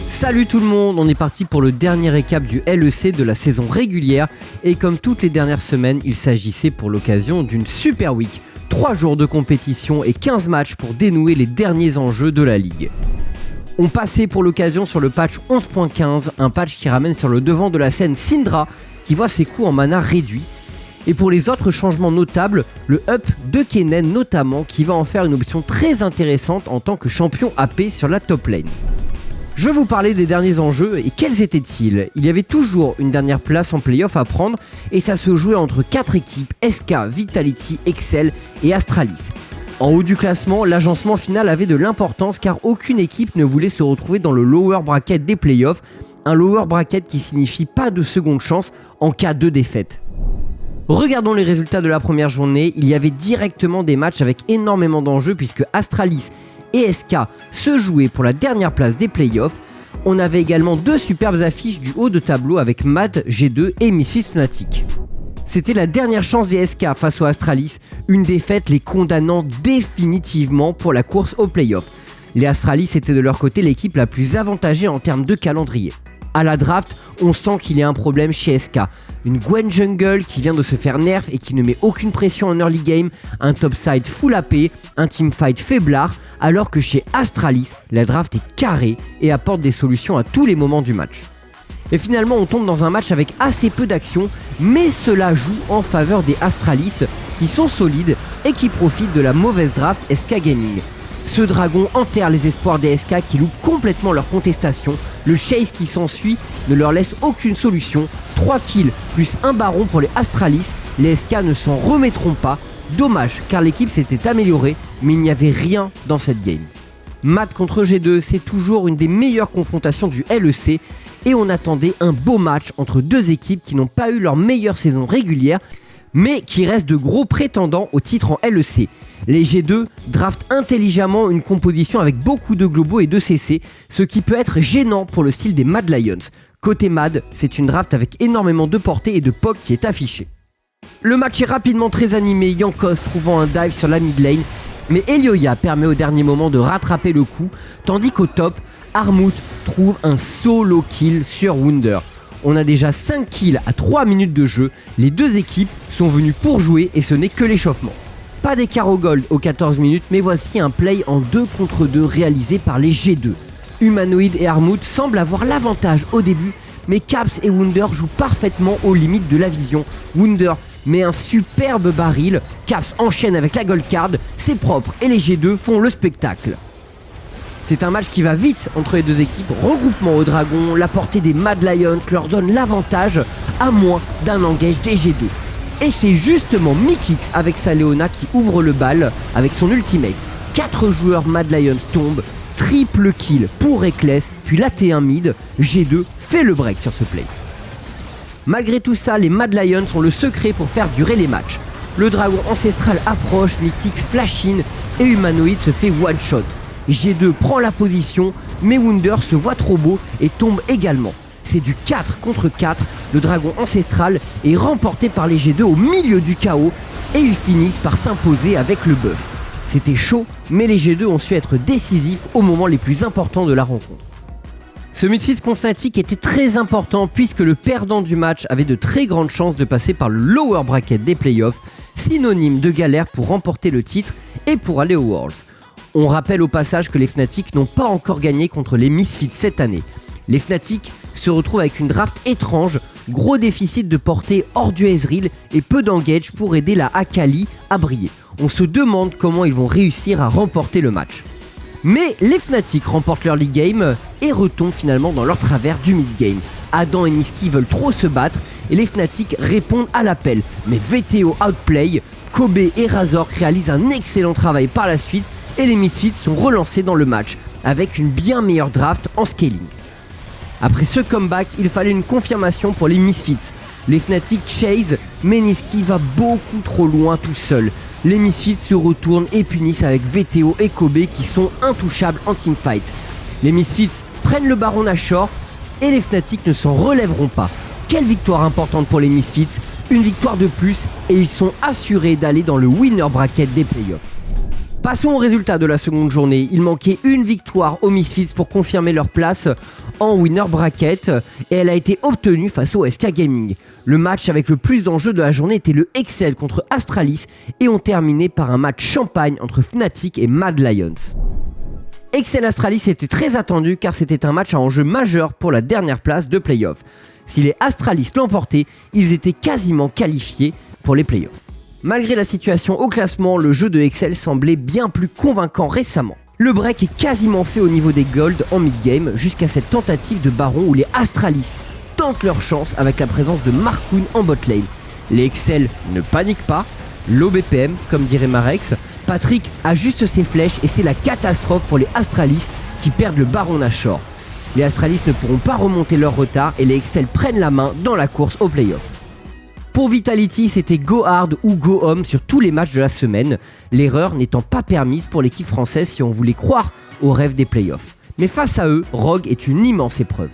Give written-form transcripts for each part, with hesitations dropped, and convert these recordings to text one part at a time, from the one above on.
Salut tout le monde, on est parti pour le dernier récap du LEC de la saison régulière et comme toutes les dernières semaines, il s'agissait pour l'occasion d'une Super Week. 3 jours de compétition et 15 matchs pour dénouer les derniers enjeux de la ligue. On passait pour l'occasion sur le patch 11.15, un patch qui ramène sur le devant de la scène Syndra qui voit ses coûts en mana réduits. Et pour les autres changements notables, le up de Kennen notamment qui va en faire une option très intéressante en tant que champion AP sur la top lane. Je vous parlais des derniers enjeux et quels étaient-ils ? Il y avait toujours une dernière place en playoff à prendre et ça se jouait entre 4 équipes, SK, Vitality, Excel et Astralis. En haut du classement, l'agencement final avait de l'importance car aucune équipe ne voulait se retrouver dans le lower bracket des playoffs, un lower bracket qui signifie pas de seconde chance en cas de défaite. Regardons les résultats de la première journée, il y avait directement des matchs avec énormément d'enjeux puisque Astralis et SK se jouaient pour la dernière place des playoffs. On avait également 2 superbes affiches du haut de tableau avec Mad, G2 et Misfits Fnatic. C'était la dernière chance des SK face aux Astralis, une défaite les condamnant définitivement pour la course aux playoffs. Les Astralis étaient de leur côté l'équipe la plus avantagée en termes de calendrier. À la draft, on sent qu'il y a un problème chez SK. Une Gwen Jungle qui vient de se faire nerf et qui ne met aucune pression en early game, un topside full AP, un teamfight faiblard, alors que chez Astralis, la draft est carrée et apporte des solutions à tous les moments du match. Et finalement, on tombe dans un match avec assez peu d'action, mais cela joue en faveur des Astralis qui sont solides et qui profitent de la mauvaise draft SK Gaming. Ce dragon enterre les espoirs des SK qui loupent complètement leur contestation. Le chase qui s'ensuit ne leur laisse aucune solution. 3 kills plus un baron pour les Astralis. Les SK ne s'en remettront pas. Dommage car l'équipe s'était améliorée, mais il n'y avait rien dans cette game. Mad contre G2, c'est toujours une des meilleures confrontations du LEC et on attendait un beau match entre 2 équipes qui n'ont pas eu leur meilleure saison régulière, mais qui restent de gros prétendants au titre en LEC. Les G2 draftent intelligemment une composition avec beaucoup de globaux et de CC, ce qui peut être gênant pour le style des Mad Lions. Côté Mad, c'est une draft avec énormément de portée et de POC qui est affichée. Le match est rapidement très animé, Jankos trouvant un dive sur la mid lane, mais Elioya permet au dernier moment de rattraper le coup, tandis qu'au top, Armut trouve un solo kill sur Wunder. On a déjà 5 kills à 3 minutes de jeu, les 2 équipes sont venues pour jouer et ce n'est que l'échauffement. Pas d'écart au gold aux 14 minutes, mais voici un play en 2 contre 2 réalisé par les G2. Humanoid et Armut semblent avoir l'avantage au début, mais Caps et Wunder jouent parfaitement aux limites de la vision. Wunder met un superbe baril, Caps enchaîne avec la gold card, c'est propre et les G2 font le spectacle. C'est un match qui va vite entre les 2 équipes, regroupement au dragon, la portée des Mad Lions leur donne l'avantage à moins d'un engage des G2. Et c'est justement Mikix avec sa Leona qui ouvre le bal avec son ultimate. 4 joueurs Mad Lions tombent, triple kill pour Reckless, puis la T1 mid, G2 fait le break sur ce play. Malgré tout ça, les Mad Lions ont le secret pour faire durer les matchs. Le dragon ancestral approche, Mikix flash in et Humanoid se fait one shot. G2 prend la position, mais Wunder se voit trop beau et tombe également. C'est du 4 contre 4, le dragon ancestral est remporté par les G2 au milieu du chaos et ils finissent par s'imposer avec le buff. C'était chaud, mais les G2 ont su être décisifs au moment les plus importants de la rencontre. Ce Misfits contre Fnatic était très important puisque le perdant du match avait de très grandes chances de passer par le lower bracket des playoffs, synonyme de galère pour remporter le titre et pour aller aux Worlds. On rappelle au passage que les Fnatic n'ont pas encore gagné contre les Misfits cette année. Les Fnatic se retrouvent avec une draft étrange, gros déficit de portée hors du Ezreal et peu d'engage pour aider la Akali à briller. On se demande comment ils vont réussir à remporter le match. Mais les Fnatic remportent leur league game et retombent finalement dans leur travers du mid-game. Adam et Niski veulent trop se battre et les Fnatic répondent à l'appel. Mais VTO outplay, Kobe et Razork réalisent un excellent travail par la suite et les Misfits sont relancés dans le match avec une bien meilleure draft en scaling. Après ce comeback, il fallait une confirmation pour les Misfits. Les Fnatic chase, mais Niski va beaucoup trop loin tout seul. Les Misfits se retournent et punissent avec VTO et Kobe qui sont intouchables en teamfight. Les Misfits prennent le baron Nashor et les Fnatic ne s'en relèveront pas. Quelle victoire importante pour les Misfits, une victoire de plus et ils sont assurés d'aller dans le winner bracket des playoffs. Passons aux résultats de la seconde journée. Il manquait une victoire aux Misfits pour confirmer leur place en winner bracket et elle a été obtenue face au SK Gaming. Le match avec le plus d'enjeux de la journée était le Excel contre Astralis et ont terminé par un match champagne entre Fnatic et Mad Lions. Excel Astralis était très attendu car c'était un match à enjeu majeur pour la dernière place de play-off. Si les Astralis l'emportaient, ils étaient quasiment qualifiés pour les play-offs. Malgré la situation au classement, le jeu de Excel semblait bien plus convaincant récemment. Le break est quasiment fait au niveau des golds en mid-game jusqu'à cette tentative de baron où les Astralis tentent leur chance avec la présence de Markoun en bot lane. Les Excel ne paniquent pas, low BPM comme dirait Marex, Patrick ajuste ses flèches et c'est la catastrophe pour les Astralis qui perdent le baron Nashor. Les Astralis ne pourront pas remonter leur retard et les Excel prennent la main dans la course au playoff. Pour Vitality, c'était go hard ou go home sur tous les matchs de la semaine, l'erreur n'étant pas permise pour l'équipe française si on voulait croire au rêve des playoffs. Mais face à eux, Rogue est une immense épreuve.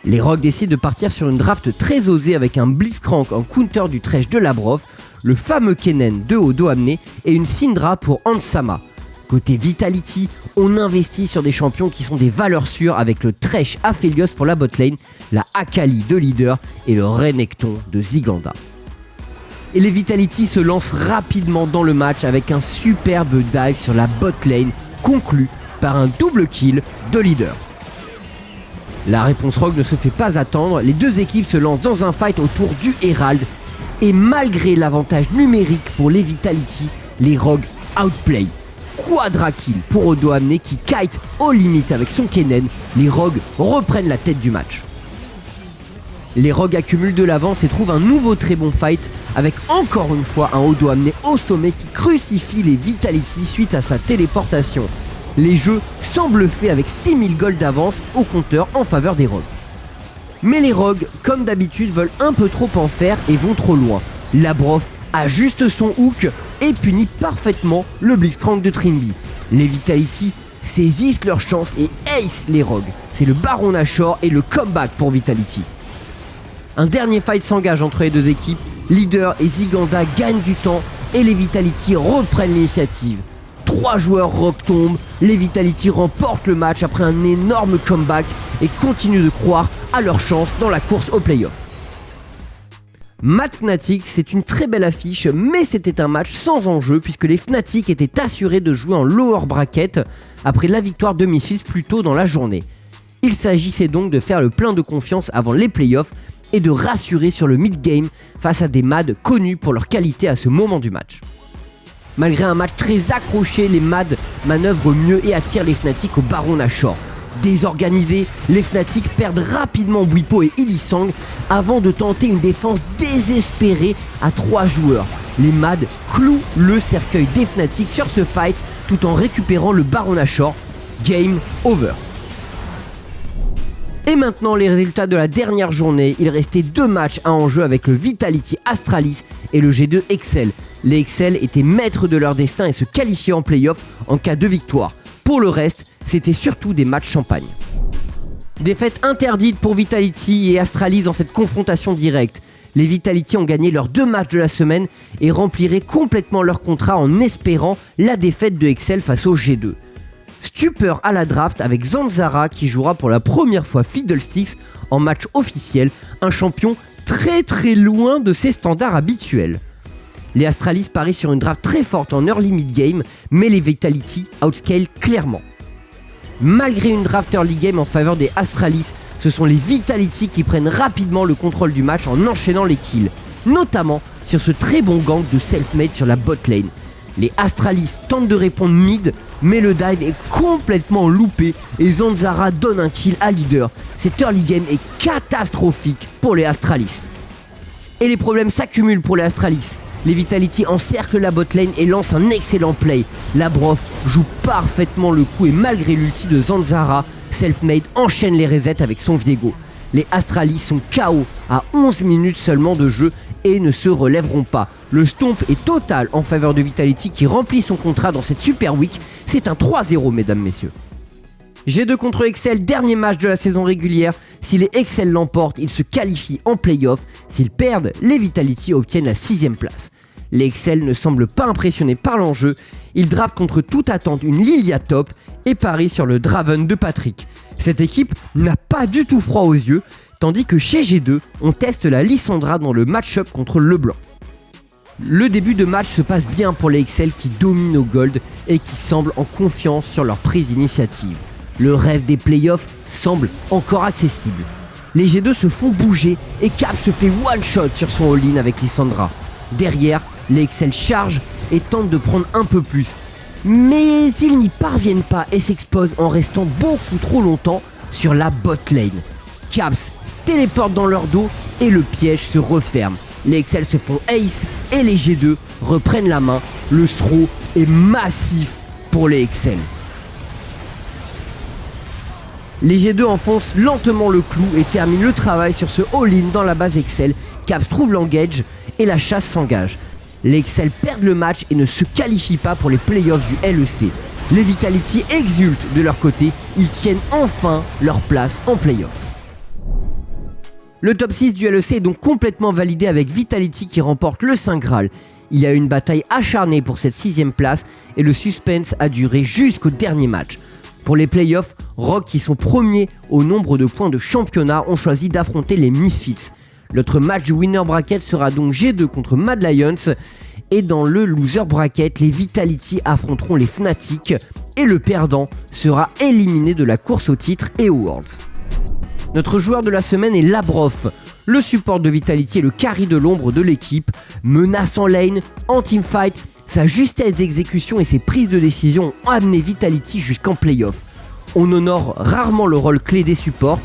Les Rogue décident de partir sur une draft très osée avec un Blitzcrank en counter du Thresh de Labrov, le fameux Kennen de Odo amené et une Syndra pour Ansama. Côté Vitality, on investit sur des champions qui sont des valeurs sûres avec le Thresh Aphelios pour la botlane, la Akali de leader et le Renekton de Ziganda. Et les Vitality se lancent rapidement dans le match avec un superbe dive sur la botlane conclu par un double kill de leader. La réponse Rogue ne se fait pas attendre, les deux équipes se lancent dans un fight autour du Herald et malgré l'avantage numérique pour les Vitality, les Rogues outplay. Quadra kill pour Odo Amné qui kite aux limites avec son Kennen, les Rogues reprennent la tête du match. Les Rogues accumulent de l'avance et trouvent un nouveau très bon fight avec encore une fois un Odo Amné au sommet qui crucifie les Vitality suite à sa téléportation. Les jeux semblent faits avec 6000 gold d'avance au compteur en faveur des Rogues. Mais les Rogues, comme d'habitude, veulent un peu trop en faire et vont trop loin. Labrov ajuste son hook et punit parfaitement le Blitzcrank de Trimby. Les Vitality saisissent leur chance et ace les Rogues. C'est le Baron Nashor et le comeback pour Vitality. Un dernier fight s'engage entre les deux équipes, Leader et Ziganda gagnent du temps et les Vitality reprennent l'initiative. 3 joueurs Rogue tombent, les Vitality remportent le match après un énorme comeback et continuent de croire à leur chance dans la course au playoff. Mad Fnatic, c'est une très belle affiche, mais c'était un match sans enjeu puisque les Fnatic étaient assurés de jouer en lower bracket après la victoire de Misfits plus tôt dans la journée. Il s'agissait donc de faire le plein de confiance avant les playoffs et de rassurer sur le mid-game face à des Mad connus pour leur qualité à ce moment du match. Malgré un match très accroché, les Mad manœuvrent mieux et attirent les Fnatic au Baron Nashor. Désorganisés, les Fnatic perdent rapidement Bwipo et Illisang avant de tenter une défense désespérée à 3 joueurs. Les Mad clouent le cercueil des Fnatic sur ce fight tout en récupérant le Baron Nashor. Game over. Et maintenant les résultats de la dernière journée, il restait 2 matchs à enjeu avec le Vitality Astralis et le G2 Excel. Les Excel étaient maîtres de leur destin et se qualifiaient en playoff en cas de victoire. Pour le reste, c'était surtout des matchs champagne. Défaite interdite pour Vitality et Astralis dans cette confrontation directe. Les Vitality ont gagné leurs 2 matchs de la semaine et rempliraient complètement leur contrat en espérant la défaite de Excel face au G2. Stupeur à la draft avec Zanzara qui jouera pour la première fois Fiddlesticks en match officiel, un champion très loin de ses standards habituels. Les Astralis parient sur une draft très forte en early mid-game, mais les Vitality outscale clairement. Malgré une draft early game en faveur des Astralis, ce sont les Vitality qui prennent rapidement le contrôle du match en enchaînant les kills, notamment sur ce très bon gank de Selfmade sur la bot lane. Les Astralis tentent de répondre mid, mais le dive est complètement loupé et Zanzara donne un kill à leader. Cet early game est catastrophique pour les Astralis. Et les problèmes s'accumulent pour les Astralis. Les Vitality encerclent la botlane et lancent un excellent play. Labrov joue parfaitement le coup et malgré l'ulti de Zanzara, Selfmade enchaîne les resets avec son Viego. Les Astralis sont KO à 11 minutes seulement de jeu et ne se relèveront pas. Le stomp est total en faveur de Vitality qui remplit son contrat dans cette Super Week. C'est un 3-0 mesdames, messieurs. G2 contre Excel, dernier match de la saison régulière. Si les Excel l'emportent, ils se qualifient en playoff. S'ils perdent, les Vitality obtiennent la 6ème place. Les Excel ne semblent pas impressionnés par l'enjeu. Ils draftent contre toute attente une Lilia top et parient sur le Draven de Patrick. Cette équipe n'a pas du tout froid aux yeux, tandis que chez G2, on teste la Lissandra dans le match-up contre LeBlanc. Le début de match se passe bien pour les XL qui dominent au gold et qui semblent en confiance sur leur prise d'initiative. Le rêve des playoffs semble encore accessible. Les G2 se font bouger et Caps se fait one-shot sur son all-in avec Lissandra. Derrière, les XL chargent et tentent de prendre un peu plus. Mais ils n'y parviennent pas et s'exposent en restant beaucoup trop longtemps sur la bot lane. Caps téléporte dans leur dos et le piège se referme. Les XL se font ace et les G2 reprennent la main. Le throw est massif pour les XL. Les G2 enfoncent lentement le clou et terminent le travail sur ce all-in dans la base XL. Caps trouve l'engage et la chasse s'engage. Les XL perdent le match et ne se qualifient pas pour les playoffs du LEC. Les Vitality exultent de leur côté, ils tiennent enfin leur place en playoff. Le top 6 du LEC est donc complètement validé avec Vitality qui remporte le Saint Graal. Il y a eu une bataille acharnée pour cette 6ème place et le suspense a duré jusqu'au dernier match. Pour les playoffs, Rogue qui sont premiers au nombre de points de championnat ont choisi d'affronter les Misfits. L'autre match du winner bracket sera donc G2 contre Mad Lions et dans le loser bracket, les Vitality affronteront les Fnatic et le perdant sera éliminé de la course au titre et aux Worlds. Notre joueur de la semaine est Labrof. Le support de Vitality est le carry de l'ombre de l'équipe, menace en lane, en teamfight, sa justesse d'exécution et ses prises de décision ont amené Vitality jusqu'en playoff. On honore rarement le rôle clé des supports,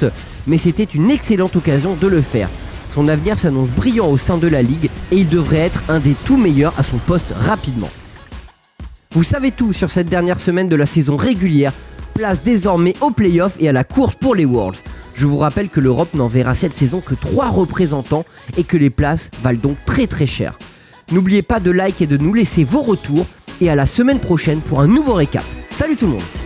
mais c'était une excellente occasion de le faire. Son avenir s'annonce brillant au sein de la ligue et il devrait être un des tout meilleurs à son poste rapidement. Vous savez tout sur cette dernière semaine de la saison régulière, place désormais aux playoffs et à la course pour les Worlds. Je vous rappelle que l'Europe n'enverra cette saison que 3 représentants et que les places valent donc très cher. N'oubliez pas de like et de nous laisser vos retours et à la semaine prochaine pour un nouveau récap. Salut tout le monde!